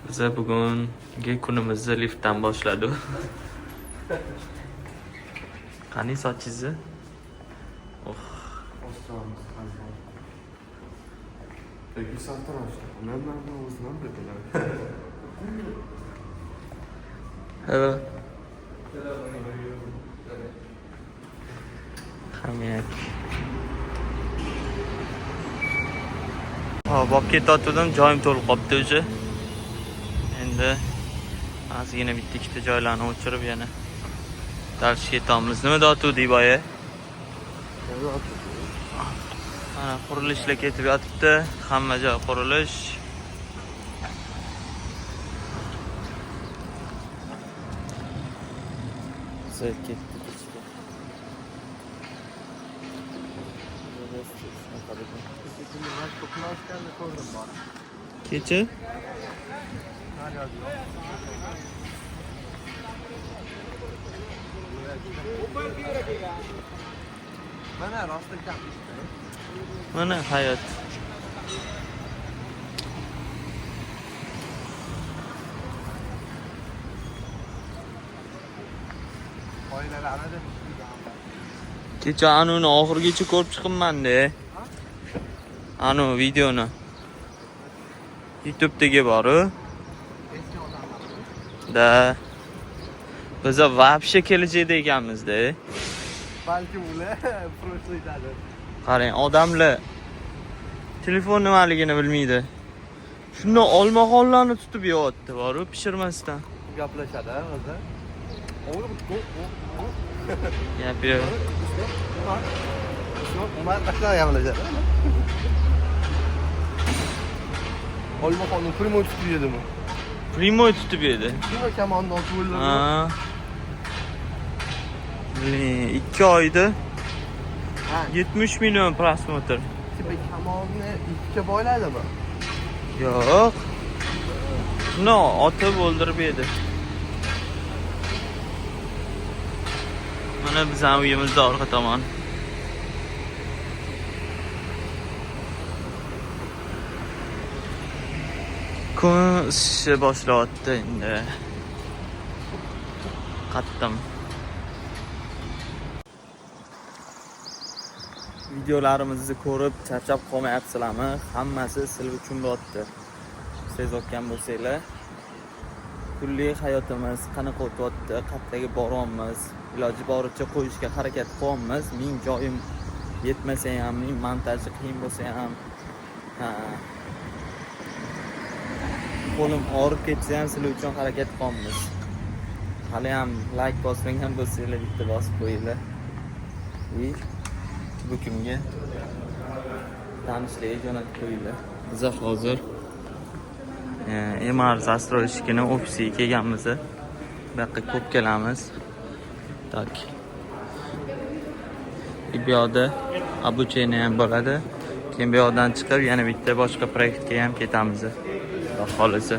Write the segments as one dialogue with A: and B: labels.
A: Biz bugungi kunimizni liftdan boshladik. Qani sochingizni? Oh.
B: Ostramiz qanday? Peki satrançta. Onlardan uzman dediler.
A: Evet. Hamyak. Bak ketayotgandim, joyim to'lib qolibdi o'zi. Endi ozgina bitta ikkita joylarni o'chirib yana dars ketamiz. Nima deyotgandik boya? Mana qurilishlar ketib yotibdi. Hamma joy qurilish. Biz ketdik. Kecha?
B: Mana rostdan gapirishdi.
A: Mana hayot.
B: Oilalarida
A: Kecha anuni oxirigacha ko'rib chiqibman-da. Anu videoni. YouTube'dagi boru. Da. Biz вообще kelajakda ekanmiz-da.
B: balki ular proshlaydi.
A: Qarang, odamlar telefon nimaligini bilmaydi. Shunda olmaxonlarni tutib yotdi, boru pishirmasdan.
B: Gaplashadi o'zi.
A: Gapir.
B: Umar qachon gaplashadi? Olmaxonni primoy tutib yedimi?
A: Primoy tutib edi.
B: Nima kamonni otib o'ldirdi?
A: Ha. 2 oyda 70 milyon prosmotr.
B: Tipa kamonni ikkiga bo'yladimi?
A: Yo'q. No, otib o'ldirib edi. Mana bizning uyimizda orqa tomon. Kun isishni boshlayapti endi. Qattim. Videolarimizni ko'rib charchab qolmayapsizlarmi? Hammasi sizlar uchun bo'lyapti. Sezayotgan bo'lsanglar, kunlik hayotimiz qanaqa o'tyapti, qayerga boryapmiz, iloji boricha qo'yishga harakat qilyapmiz. Ming joyim yetmasa ham, ming montaji qiyin bo'lsa ham, qo'lim og'rib ketsa ham sizlar uchun harakat qilyapmiz. Hali ham like bosmagan bo'lsanglar bitta bosib qo'yinglar. Bu kimga? Tanishlarga jo'natib qo'yinglar. Biz hozir MR застройщикning ofisiga kelganmiz. Bu yoqqa ko'p kelamiz. Tak. Bu yoqda обучение ham bo'ladi. Keyin bu yoqdan chiqib yana bitta boshqa proyektga ham ketamiz. Xudo xolisa.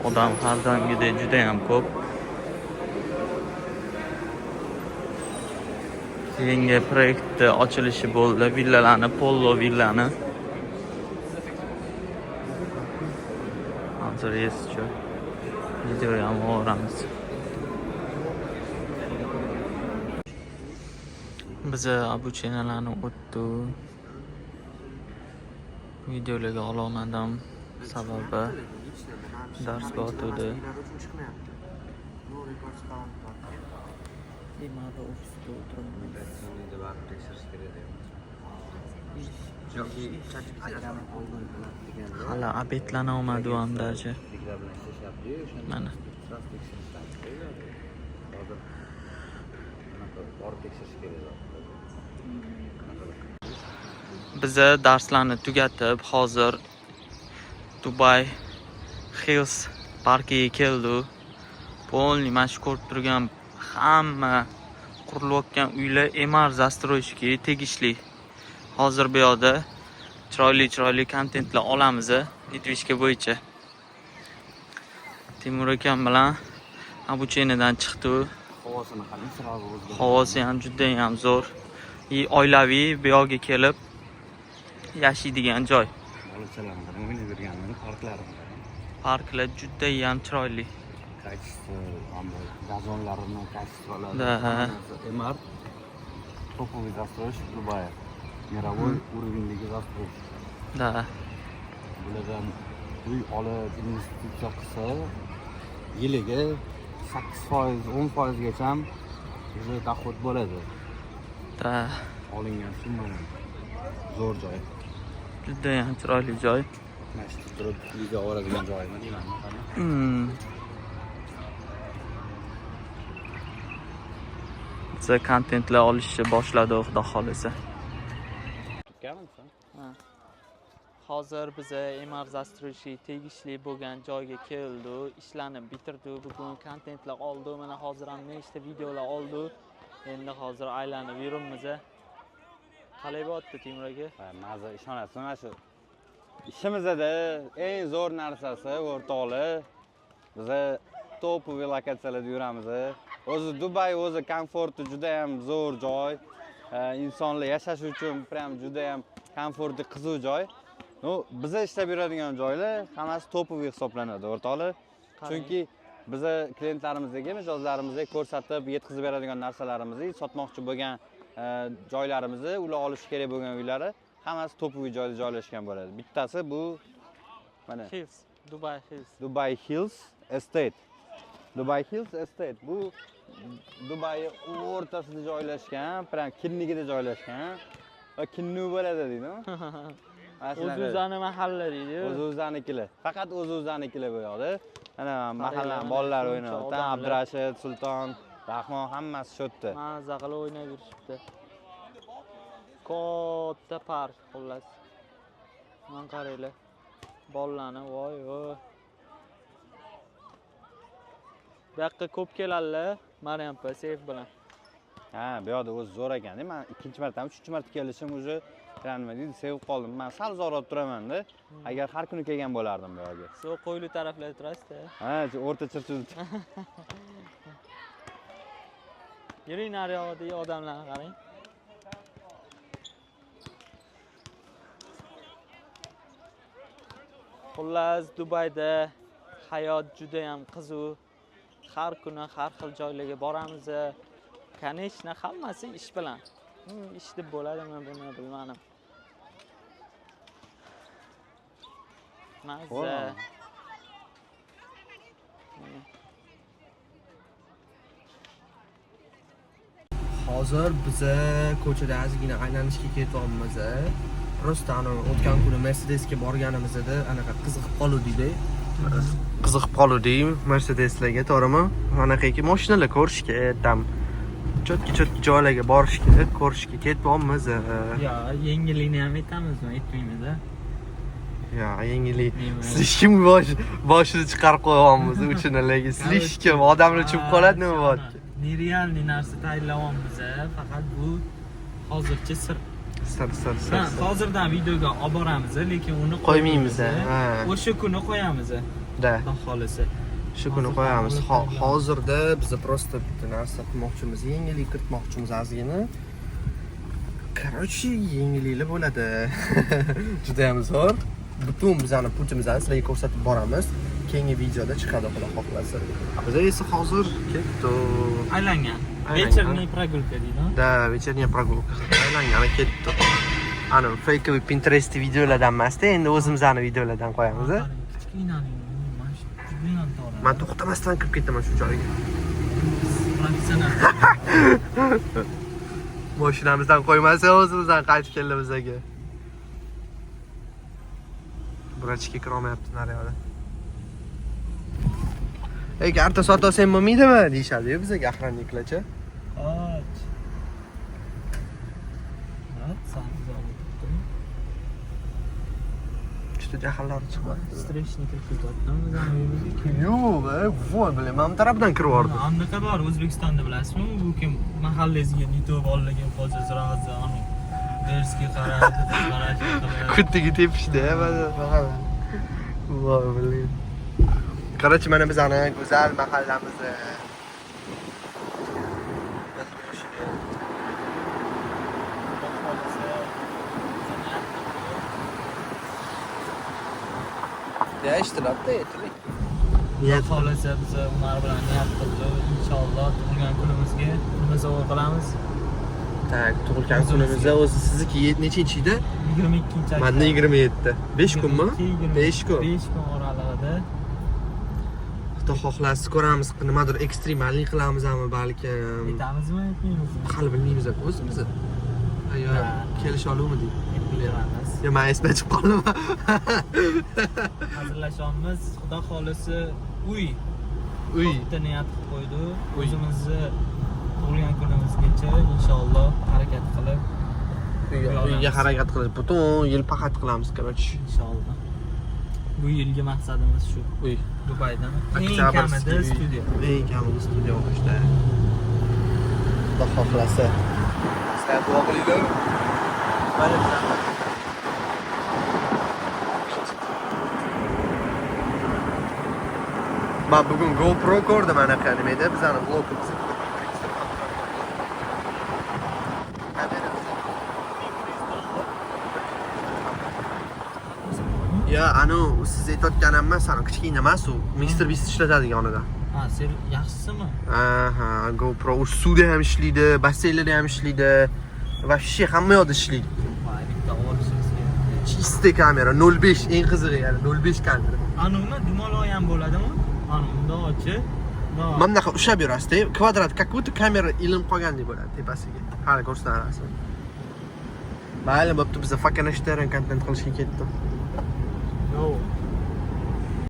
A: Odam har doimgidek juda ham ko'p. Yangi proyektni ochilishi bo'ldi. Villalarni, Pollo villani. Hozir eschi. Video ham o'ramiz. Biz обучениyalarni o'tdi. Videolarga ololmadim. Sababi dars o'tdi. Imada ofisda o'tiribmiz. Hali abetlarni olmadi ham dachi. Mana. Biz darslarni tugatib, hozir Dubai Hills parkiga keldik. Polni mana shu ko'rib turgan hamma qurilayotgan uylar MR застройщики tegishli. Hozir bu yoqda chiroyli kontentlar olamiz Nedvishka bo'yicha. Timur akam bilan обучениyadan chiqdi.
B: Havosini qarang, sirog'i o'zgardi.
A: Havosi ham juda ham zo'r. Oilaviy bu yoqqa kelib yashaydigan joy.
B: bolachalarni o'ynab yurganini parklarimda.
A: Parklar juda ham chiroyli.
B: Kачество, gazonlarini kачестволari.
A: Да.
B: MR топовый застройщик Дубая. Мировой уровеньдagi застройщик.
A: Da.
B: Bulardan uy olib investitsiya qilsa, yiliga 8%, 10% gacha o'zi doxod bo'ladi.
A: Da.
B: Olingan summadan. Zo'r joy.
A: Juda ham chiroyli joy.
B: Mana shu turib uyga oladigan joymi deyman.
A: Biza kontentlar olishni boshladi, xudo xolisa. Ha. Hozir biza MR Zastroyshi tegishli bo'lgan joyga keldi, ishlarni bitirdi, bugun kontentlar oldi, mana hozir ham nechta videolar oldi. Endi hozir aylanib yuribmiz. Qalay bo'pti Timur aka?
C: Maza ishonasiz, mana shu ishimizda eng zo'r narsasi o'rtoqlar. Biz topoviy lokatsiyalarda yuramiz. O'zi Dubay o'zi komforti juda ham zo'r joy. İnsanlar yashash uchun prям juda ham komfortli qiziq joy. No, biz ishlab yuradigan joylar hammasi topoviy hisoblanadi, o'rtoqlar. Chunki biz klientlarimizga, mijozlarimizga ko'rsatib, yetkazib beradigan narsalarimizni, sotmoqchi bo'lgan joylarimizni, ular olish kerak bo'lgan uylari hammasi topoviy joyda joylashgan bo'ladi. Bittasi bu mana
A: Hills, Dubai Hills.
C: Dubai Hills Estate. Dubai Hills Estate bu Dubai o'rtasida joylashgan, prям kinnigida joylashgan va kinnu bo'ladi deydi-mi?
A: O'z-o'zani mahalla deydi.
C: O'z-o'zanikilar. Faqat o'z-o'zanikilar bu yoqda. Mana mahallaning bolalar o'ynayapti. Abdurashid, Sulton, Rahmon hammasi shu yerda.
A: Maza qilib o'ynab yurishibdi. Katta park xullas. Mana qaranglar. Bolalarni, voy voy. Bu yoqqa ko'p keladilar, Maryam opa, Seyf bilan.
C: Ha, bu yoqda o'zi zo'r ekan-da. Men ikkinchi marta, uchinchi marta kelishim уже nima deydi, sevib qoldim. Men sal zo'rab turaman-da. Agar har kuni kelgan bo'lardim bu yerga.
A: Siz qo'yli taraflarda turasiz-da.
C: Ha, o'rta chirchiq.
A: Yuring naryoqdagi odamlarni qarang. Xullas, Dubayda hayot juda ham qiziq. Har kuni har xil joylarga boramiz. Конечно, hammasi ish bilan. Ish deb bo'ladimi, buni bilmadim. Mazza.
B: Hozir biz ko'chada ozgina aylanishga ketyapmiz. Prosta o'tgan kuni Mercedesga borganimizda anaqa qiziqib qoluvdik-da. Qiziqib qoluvdik Mercedeslarga, to'g'rimi? Anaqaki mashinalar ko'rishga, tam chotki joylarga borishga, ko'rishga ketyapmiz.
A: Ya, yengillikni ham aytamizmi, aytmaymiz-da.
B: Ya, yengillik. Slishkim boshini chiqarib qo'yamiz uchinlarga. Slishkim odamlar tushib qoladi nima bor?
A: Nerealniy narsa tayyorlayapmiz. Faqat bu hozircha sir.
B: Sir.
A: Hozirdan videoga olib boramiz, lekin uni
B: qo'ymaymiz.
A: O'sha kuni qo'yamiz.
B: Da.
A: Xohlasa.
B: Shu kuni qo'yamiz. Hozirda biz prosta bitta narsa qilmoqchimiz, yengillik kiritmoqchimiz ozgina. Короче, yengilliklar bo'ladi. Juda ham zo'r. Butun bizani pulimizni sizlarga ko'rsatib boramiz. Keyingi videoda chiqadi, xudo xohlasa. Biz esa hozir ketdik.
A: Aylangan. Вечерний прогулка deydi.
B: Da, вечерняя прогулка. Aylangan ketdi. Ana fake Pinterest videolardan emasda, endi o'zimizning videolardan qo'yamiz. Men to'xtamasdan kirib ketaman shu joyga.
A: Professional.
B: Mashinamizdan qo'ymasa o'zimizdan qaytib keldi bizga. Burachga kirolmayapti naryoqda. Ey, karta sotosam bo'lmaydimi deyshadi-yu bizga охранникlarcha.
A: Och.
B: Juda jahllari chiqyapti.
A: Streshni kirib ketyaptimi bizning uyimizga?
B: Yo'q, voy bilaman, ham tarafdan kirib bordi.
A: Anaqa bor, O'zbekistonda bilasizmi? Bu kim mahallangizga nito bolalarga hozir ziraatda ani Derski qaradi, qarashdi.
B: Kuttiga tepishdi, mana faqat. Voy bilaman. Короче, mana bizning go'zal mahallamizni Ya ishtirokda aytdik.
A: Niyat xohlasa biz Umar bilan niyat qildik. Inshaalloh tug'ilgan kunimizga nima sovg'a qilamiz?
B: Tak, tug'ilgan kunimizda o'zi sizniki nechinchi yilda?
A: 22-chi.
B: Menda 27. 5 kunmi? 5 kun.
A: 5 kun oralig'ida.
B: Xudo xohlasa ko'ramiz, nimadir ekstremallik qilamizmi balkim.
A: Aytamizmi, aytmaymizmi?
B: Hali bilmaymiz o'zimiz. Ayo, kelisha oluvdik.
A: Bilamiz.
B: Yo, men esimdan chiqib qoldim.
A: Hazillashamiz. Xudo xolisi uy
B: Uy.
A: bitta niyat qilib qo'ydik. O'zimizni tug'ilgan kunimizgacha inshaalloh harakat qilib
B: Uyga harakat qilish, butun yil paxat qilamiz, короче.
A: inshaalloh. Bu yilgi maqsadimiz shu.
B: Uy.
A: Dubaydami? Eng
B: Oktyabr
A: kamida studiya.
B: Eng kamida studiya o'qishda. Xudo xohlasa. Sizlar duo qilinglar. Ben bugün GoPro ko'rdim anaqa nimada bizani vlogimizni. Ya, anu siz aytayotgan emas, anu kichkina emas u. Mr. Beast ishlatadi yonida.
A: Ha, sen yaxshisimi?
B: Aha, GoPro u suvda ham ishlaydi, basseynlarda ham ishlaydi. Вообще hamma yoqda ishlaydi.
A: Voy, bitta olishimiz kerak.
B: Chiste kamera 05 eng qizig'i yani 05 kamera.
A: Anuni dumaloq ham bo'ladimi? Ani mundoqchi.
B: Mana bunaqa ushlab yurasiz, kvadrat, как будто kamera ilinib qolgandek bo'ladi tepasiga. Hali ko'rsatasiz. Mayli, bo'pti, biz fakanashtaran kontent qilishga ketdim.
A: Yo.